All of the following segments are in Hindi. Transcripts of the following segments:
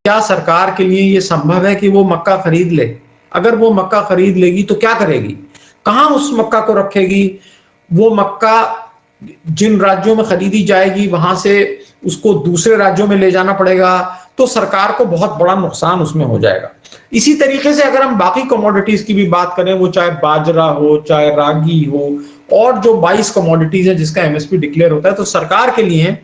क्या सरकार के लिए ये संभव है कि वो मक्का खरीद ले? अगर वो मक्का खरीद लेगी तो क्या करेगी? कहां उस मक्का को रखेगी? वो मक्का जिन राज्यों में खरीदी जाएगी वहां से उसको दूसरे राज्यों में ले जाना पड़ेगा, तो सरकार को बहुत बड़ा नुकसान उसमें हो जाएगा। इसी तरीके से अगर हम बाकी कमोडिटीज की भी बात करें, वो चाहे बाजरा हो, चाहे रागी हो, और जो 22 कमोडिटीज है जिसका एमएसपी डिक्लेयर होता है, तो सरकार के लिए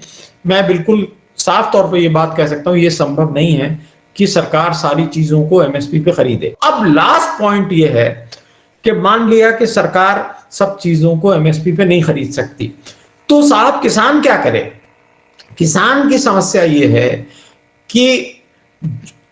मैं बिल्कुल साफ तौर पे ये बात कह सकता हूं, ये संभव नहीं है कि सरकार सारी चीजों को एमएसपी पे खरीदे। अब लास्ट पॉइंट ये है कि मान लिया कि सरकार सब चीजों को एमएसपी पे नहीं खरीद सकती, तो साहब किसान क्या करे? किसान की समस्या ये है कि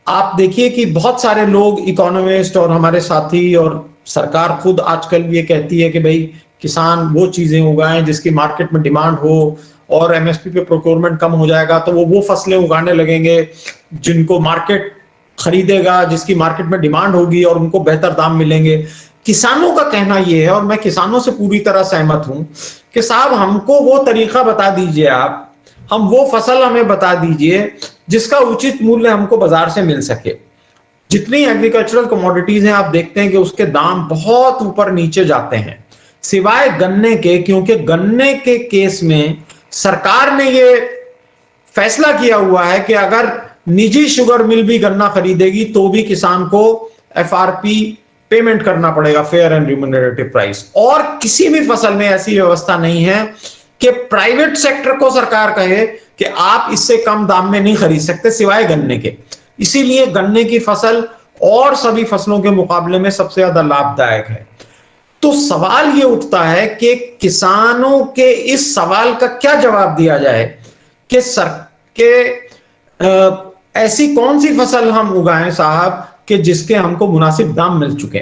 आप देखिए कि बहुत सारे लोग, इकोनॉमिस्ट और हमारे साथी और सरकार खुद आजकल ये कहती है कि भाई किसान वो चीजें उगाएं जिसकी मार्केट में डिमांड हो, और एमएसपी पे प्रोक्योरमेंट कम हो जाएगा तो वो फसलें उगाने लगेंगे जिनको मार्केट खरीदेगा, जिसकी मार्केट में डिमांड होगी और उनको बेहतर दाम मिलेंगे। किसानों का कहना यह है, और मैं किसानों से पूरी तरह सहमत हूं, कि साहब हमको वो तरीका बता दीजिए, आप हम वो फसल हमें बता दीजिए जिसका उचित मूल्य हमको बाजार से मिल सके। जितनी एग्रीकल्चरल कमोडिटीज हैं आप देखते हैं कि उसके दाम बहुत ऊपर नीचे जाते हैं, सिवाय गन्ने के, क्योंकि गन्ने के केस में सरकार ने ये फैसला किया हुआ है कि अगर निजी शुगर मिल भी गन्ना खरीदेगी तो भी किसान को एफआरपी पेमेंट करना पड़ेगा, फेयर एंड रिम्यूनरेटिव प्राइस। और किसी भी फसल में ऐसी व्यवस्था नहीं है कि प्राइवेट सेक्टर को सरकार कहे कि आप इससे कम दाम में नहीं खरीद सकते, सिवाय गन्ने के। इसीलिए गन्ने की फसल और सभी फसलों के मुकाबले में सबसे ज्यादा लाभदायक है। तो सवाल ये उठता है कि किसानों के इस सवाल का क्या जवाब दिया जाए कि ऐसी कौन सी फसल हम उगाएं साहब कि जिसके हमको मुनासिब दाम मिल चुके हैं।